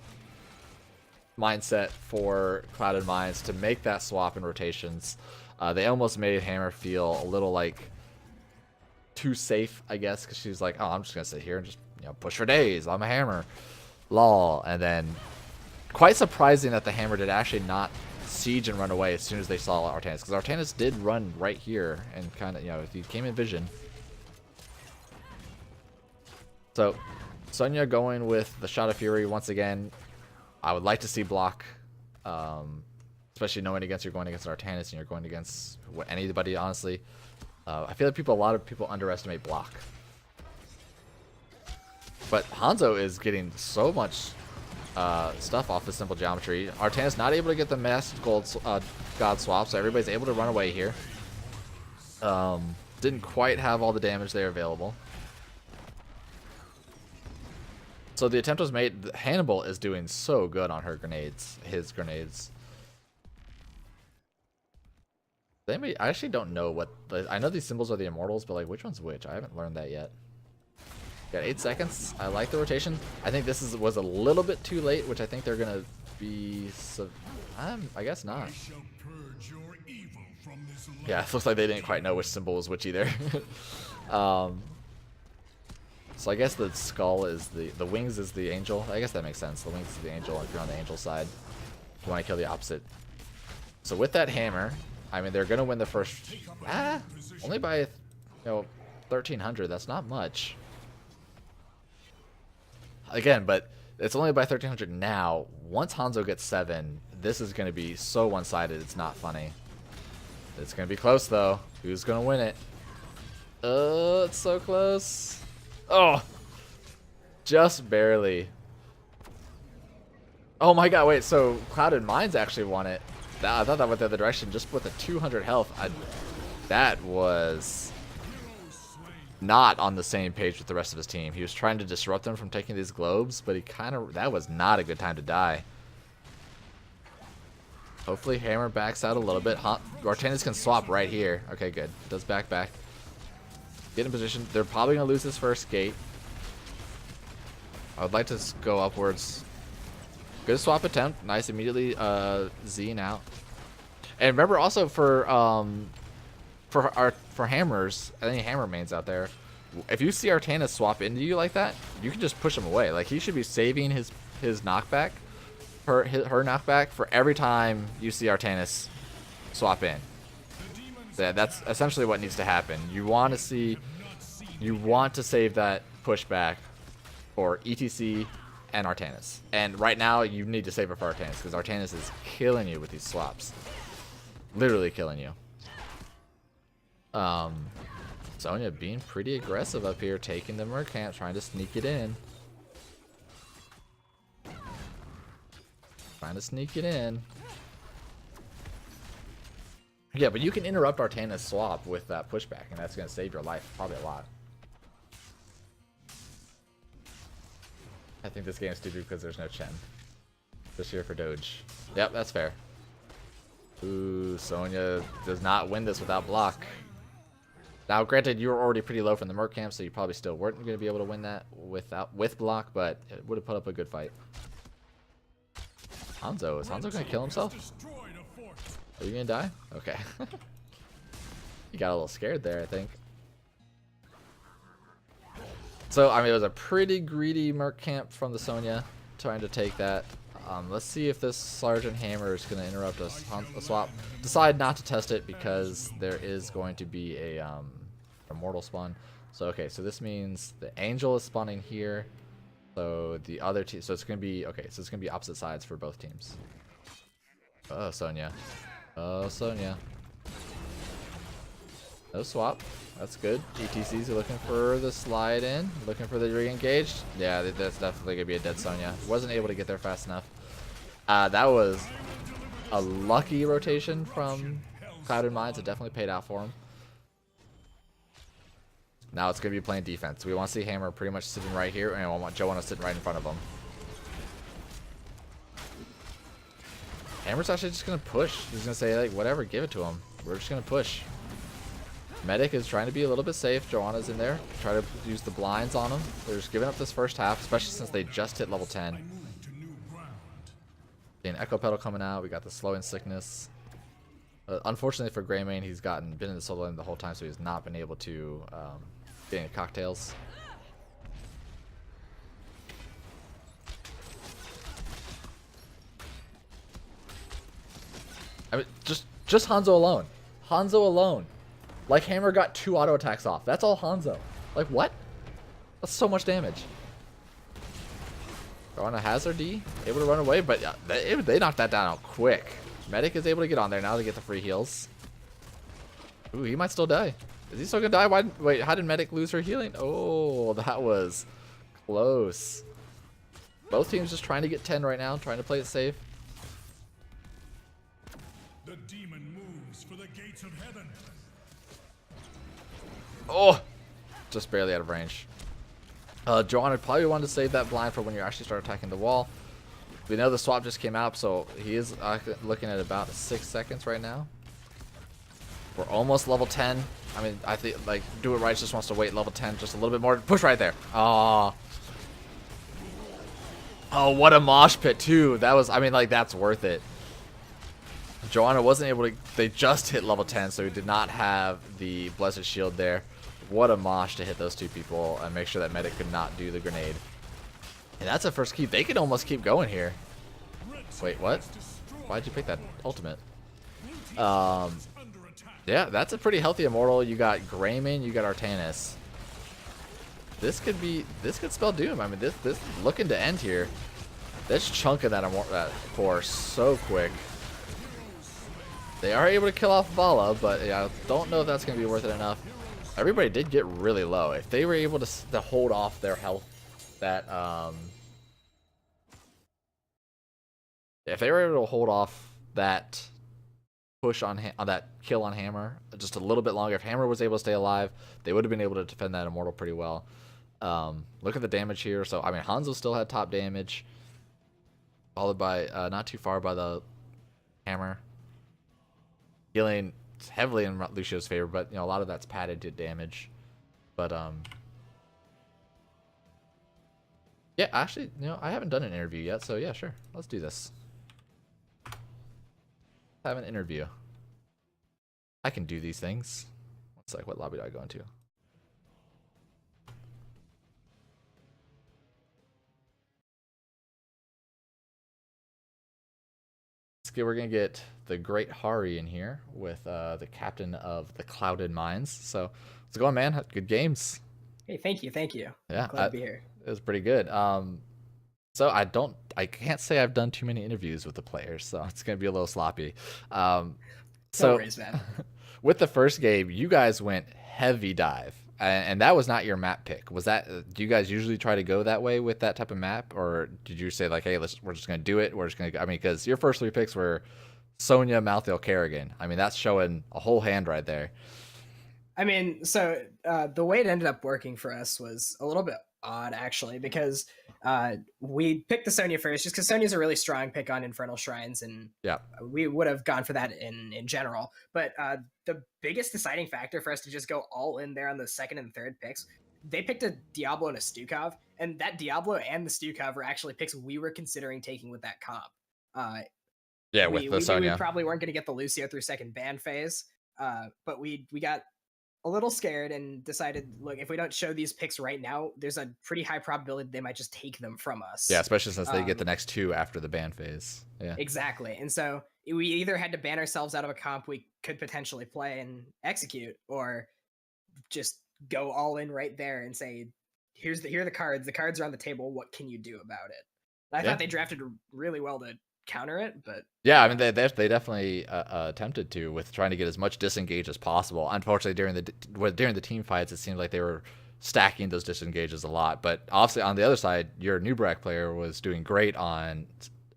mindset for Clouded Minds to make that swap in rotations. They almost made Hammer feel a little like too safe, I guess, because she was like, "Oh, I'm just gonna sit here and just push for days. I'm a Hammer, lol." And then, quite surprising that the Hammer did actually not siege and run away as soon as they saw Artanis, because Artanis did run right here and kind of if he came in vision. So, Sonya going with the Shot of Fury once again. I would like to see block. Especially knowing you're going against Artanis and you're going against anybody, honestly. I feel like a lot of people underestimate block. But Hanzo is getting so much stuff off the simple geometry. Artanis not able to get the massive God swap, so everybody's able to run away here. Didn't quite have all the damage there available. So the attempt was made. Hannibal is doing so good on her grenades, his grenades. I actually don't know what... I know these symbols are the immortals, but like which one's which? I haven't learned that yet. Got 8 seconds. I like the rotation. I think this was a little bit too late, which I think they're going to be... I guess not. Yeah, it looks like they didn't quite know which symbol was which either. So So I guess the skull is the wings is the angel. I guess that makes sense. The wings is the angel if you're on the angel side. You want to kill the opposite. So with that hammer, I mean, they're going to win the first... only by, 1,300. That's not much. Again, but it's only by 1,300 now. Once Hanzo gets 7, this is going to be so one-sided. It's not funny. It's going to be close, though. Who's going to win it? It's so close. Oh! Just barely. Oh my god, wait, so Clouded Minds actually won it. I thought that went the other direction. Just with a 200 health, that was not on the same page with the rest of his team. He was trying to disrupt them from taking these globes, but that was not a good time to die. Hopefully Hammer backs out a little bit. Artanis can swap right here. Okay, good. Does back. Get in position. They're probably going to lose this first gate. I would like to go upwards. Good swap attempt. Nice. Immediately Zine out. And remember also for hammers, any hammer mains out there, if you see Artanis swap into you like that, you can just push him away. Like, he should be saving his knockback, her knockback, for every time you see Artanis swap in. So that's essentially what needs to happen. You want to save that pushback for ETC and Artanis. And right now, you need to save it for Artanis, because Artanis is killing you with these swaps. Literally killing you. Sonya being pretty aggressive up here, taking the Mercamp, trying to sneak it in. Yeah, but you can interrupt Artanis' swap with that pushback, and that's going to save your life probably a lot. I think this game's stupid because there's no Chen. Just here for Doge. Yep, that's fair. Ooh, Sonya does not win this without block. Now, granted, you were already pretty low from the Mercamp, so you probably still weren't going to be able to win that with block, but it would have put up a good fight. Hanzo. Is Hanzo going to kill himself? Are you going to die? Okay. You got a little scared there, I think. So, I mean, it was a pretty greedy Mercamp from the Sonya trying to take that. Let's see if this Sergeant Hammer is going to interrupt a swap. Decide not to test it because there is going to be a mortal spawn. So, okay, so this means the Angel is spawning here. So the other team, so it's going to be, okay, so it's going to be opposite sides for both teams. Oh, Sonya. Oh, Sonya. No swap. That's good. ETCs are looking for the slide in, looking for the re-engage. Yeah, that's definitely going to be a dead Sonya. Wasn't able to get there fast enough. That was a lucky rotation from Clouded Minds. It definitely paid out for him. Now it's going to be playing defense. We want to see Hammer pretty much sitting right here, and I want Joanna sitting right in front of him. Hammer's actually just going to push. He's going to say, like, whatever, give it to him. We're just going to push. Medic is trying to be a little bit safe. Joanna's in there. Try to use the blinds on him. They're just giving up this first half, especially since they just hit level 10. An Echo Pedal coming out. We got the Slow in Sickness. Unfortunately for Greymane, he's been in the solo lane the whole time, so he's not been able to get any cocktails. I mean, just Hanzo alone. Hanzo alone. Like, Hammer got 2 auto attacks off. That's all Hanzo. Like, what? That's so much damage. Going to Hazard D. Able to run away, but they knocked that down out quick. Medic is able to get on there now to get the free heals. Ooh, he might still die. Is he still going to die? Wait, how did Medic lose her healing? Oh, that was close. Both teams just trying to get 10 right now, trying to play it safe.
The demon moves for the gates of heaven.
Oh, just barely out of range. Joanna probably wanted to save that blind for when you actually start attacking the wall. We know the swap just came out, so he is looking at about 6 seconds right now. We're almost level 10. I mean, I think, like, Do It Right just wants to wait level 10 just a little bit more. Push right there. Oh, what a mosh pit, too. That was, I mean, like, that's worth it. Joanna wasn't able to, they just hit level 10, so he did not have the Blessed Shield there. What a mosh to hit those two people and make sure that medic could not do the grenade. And that's a first keep. They could almost keep going here. Wait, what? Why'd you pick that ultimate? Yeah, that's a pretty healthy immortal. You got Grayman, you got Artanis. This could spell doom. I mean, this looking to end here. This chunk of that core so quick. They are able to kill off Vala, but yeah, I don't know if that's going to be worth it enough. Everybody did get really low. If they were able to hold off their health, if they were able to hold off that push on that kill on Hammer just a little bit longer, if Hammer was able to stay alive, they would have been able to defend that immortal pretty well. Look at the damage here. So I mean, Hanzo still had top damage, followed by not too far by the Hammer. Healing heavily in Lucio's favor, but a lot of that's padded to damage. But yeah, actually, I haven't done an interview yet, so yeah, sure, let's do this. Have an interview. I can do these things. One sec, what lobby do I go into? We're gonna get the great Hari in here with the captain of the Clouded Mines. So how's it going, man? Good games.
Hey, thank you.
Yeah,
Glad to be here.
It was pretty good. So I can't say I've done too many interviews with the players, so it's gonna be a little sloppy.
No
So
worries, man.
with the first game, you guys went heavy dive, and that was not your map pick. Was that? Do you guys usually try to go that way with that type of map, or did you say like, hey, we're just gonna do it? We're just gonna. I mean, because your first 3 picks were Sonya, Malthael, Kerrigan. I mean, that's showing a whole hand right there.
I mean, so the way it ended up working for us was a little bit odd, actually, because we picked the Sonya first just because Sonya's a really strong pick on Infernal Shrines, and
Yeah,
we would have gone for that in general. But the biggest deciding factor for us to just go all in there on the second and third picks, they picked a Diablo and a Stukov, and that Diablo and the Stukov were actually picks we were considering taking with that comp.
yeah,
we,
with the
we knew
Sonya.
we probably weren't going to get the Lucio through second ban phase, but we got a little scared and decided, look, if we don't show these picks right now, there's a pretty high probability they might just take them from us.
Yeah, especially since they get the next 2 after the ban phase. Yeah,
exactly. And so we either had to ban ourselves out of a comp we could potentially play and execute, or just go all in right there and say, here are the cards. The cards are on the table. What can you do about it? And I thought they drafted really well to counter it, but
yeah, I mean they definitely attempted to, with trying to get as much disengage as possible. Unfortunately, during the team fights, it seemed like they were stacking those disengages a lot. But obviously, on the other side, your Nubrak player was doing great on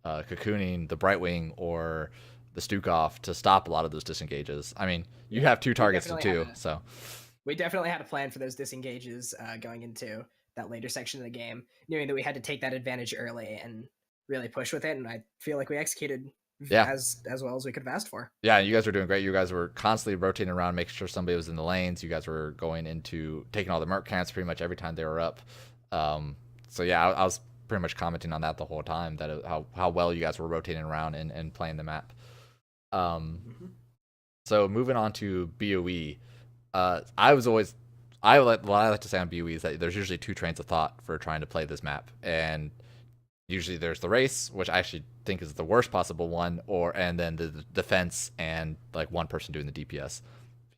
cocooning the Brightwing or the Stukov to stop a lot of those disengages. I mean, you have 2 targets to 2, so
we definitely had a plan for those disengages going into that later section of the game, knowing that we had to take that advantage early and really push with it, and I feel like we executed as well as we could have asked for.
Yeah, you guys were doing great. You guys were constantly rotating around, making sure somebody was in the lanes. You guys were going into taking all the merc camps pretty much every time they were up. So yeah, I was pretty much commenting on that the whole time, that how well you guys were rotating around and playing the map. So moving on to BOE, what I like to say on BOE is that there's usually 2 trains of thought for trying to play this map, and usually there's the race, which I actually think is the worst possible one, and then the defense and like one person doing the DPS.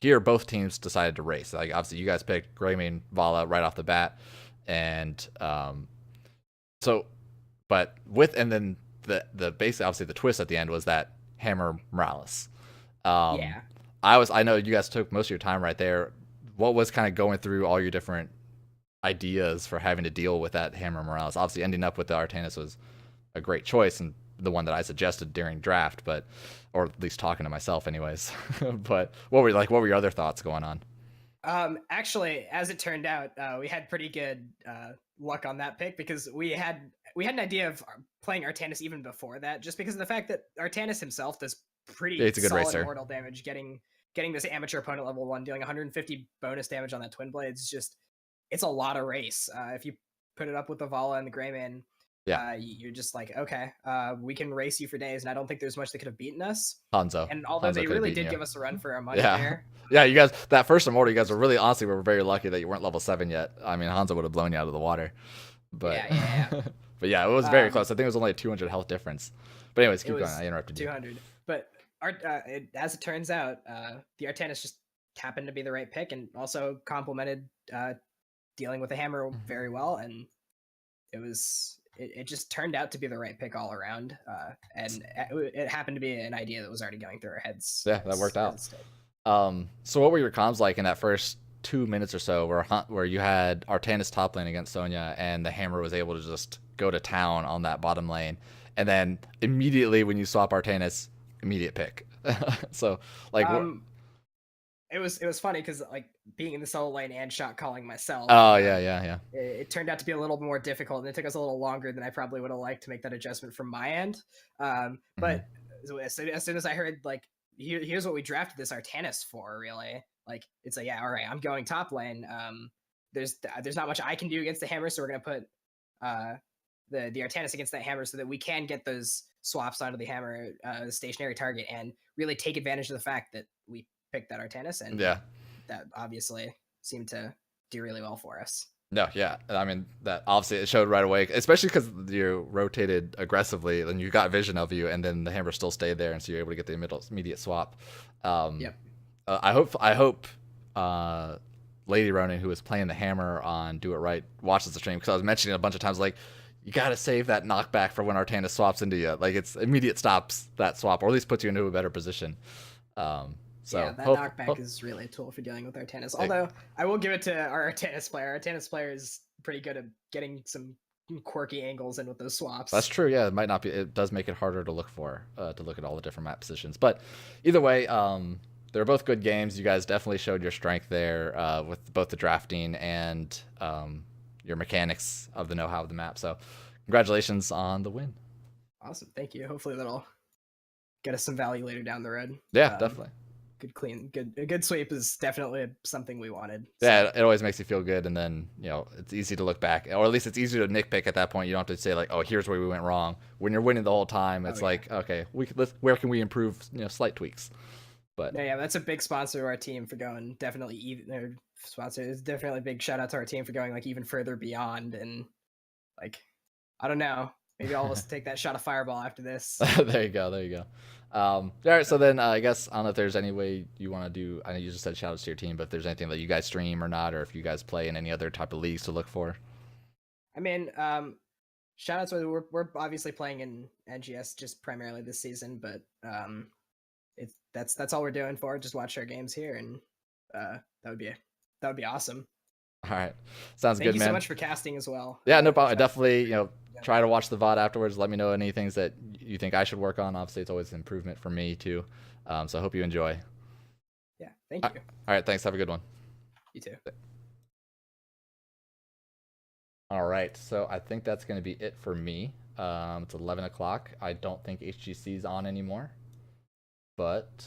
Here, both teams decided to race. Like obviously, you guys picked Greymane Vala right off the bat, and then the basic, obviously the twist at the end was that Hammer Morales.
Yeah,
I know you guys took most of your time right there. What was kind of going through all your different ideas for having to deal with that Hammer Morales? Obviously, ending up with the Artanis was a great choice, and the one that I suggested during draft, or at least talking to myself anyways. But what were your other thoughts going on?
Actually, as it turned out, we had pretty good luck on that pick, because we had an idea of playing Artanis even before that, just because of the fact that Artanis himself does pretty
It's a good
solid
racer.
mortal damage, getting this amateur opponent level 1, dealing 150 bonus damage on that twin blade. It's a lot of race. If you put it up with the Vala and the Greymane,
Yeah.
You're just like, okay, we can race you for days, and I don't think there's much that could have beaten us.
Hanzo.
And although
Hanzo
they
could have
really
beaten
did
you.
give us a run for our money
Yeah.
there,
Yeah, you guys, that first Immortal, you guys were really, honestly, were very lucky that you weren't level 7 yet. I mean, Hanzo would have blown you out of the water. But,
yeah.
but yeah, it was very close. I think it was only a 200 health difference. But anyways, keep going. I interrupted you.
200. But as it turns out, the Artanis just happened to be the right pick, and also complemented dealing with the hammer very well, and it just turned out to be the right pick all around, and it happened to be an idea that was already going through our heads.
Yeah, that worked out. So what were your comms like in that first 2 minutes or so where you had Artanis top lane against Sonya and the hammer was able to just go to town on that bottom lane, and then immediately when you swap Artanis, immediate pick. So like
it was funny because like being in the solo lane and shot calling myself.
Oh yeah.
It turned out to be a little more difficult, and it took us a little longer than I probably would have liked to make that adjustment from my end. But as soon as I heard like here's what we drafted this Artanis for, really, like it's like, yeah, all right, I'm going top lane. There's not much I can do against the hammer, so we're gonna put the Artanis against that hammer so that we can get those swaps onto the hammer, stationary target, and really take advantage of the fact that we picked that Artanis, and
yeah,
that obviously seemed to do really well for us.
No, yeah. I mean, that obviously it showed right away, especially because you rotated aggressively and you got vision of you, and then the hammer still stayed there, and so you're able to get the immediate swap.
Yep.
I hope Lady Ronin, who was playing the hammer on Do It Right, watches the stream, because I was mentioning a bunch of times, like, you got to save that knockback for when Artanis swaps into you. Like, it's immediate stops that swap, or at least puts you into a better position. So
yeah, that knockback is really a tool for dealing with Artanis. Although I will give it to our Artanis player. Our Artanis player is pretty good at getting some quirky angles in with those swaps.
That's true. Yeah, it might not be. It does make it harder to look at all the different map positions. But either way, they're both good games. You guys definitely showed your strength there with both the drafting and your mechanics of the know-how of the map. So congratulations on the win.
Awesome. Thank you. Hopefully that'll get us some value later down the road.
Yeah, definitely.
A good sweep is definitely something we wanted.
So. Yeah, it always makes you feel good, and then it's easy to look back, or at least it's easier to nitpick at that point. You don't have to say like, "Oh, here's where we went wrong." When you're winning the whole time, it's like, okay, where can we improve? Slight tweaks. But
yeah, that's a big sponsor to our team for going sponsor is definitely a big shout out to our team for going like even further beyond, and like I don't know, maybe I'll just take that shot of fireball after this.
There you go. All right, so then I guess I don't know if there's any way you want to do. I know you just said shout outs to your team, but if there's anything that you guys stream or not, or if you guys play in any other type of leagues to look for.
I mean, shout outs. We're obviously playing in NGS just primarily this season, but that's all we're doing for. Just watch our games here, and that would be awesome.
All right, sounds good, man.
Thank you so much for casting as well.
Yeah, no problem. I definitely try to watch the VOD afterwards. Let me know any things that you think I should work on. Obviously, it's always an improvement for me too. So I hope you enjoy.
Yeah, thank you.
All right, thanks. Have a good one.
You too.
All right, so I think that's going to be it for me. It's 11 o'clock. I don't think HGC's on anymore, but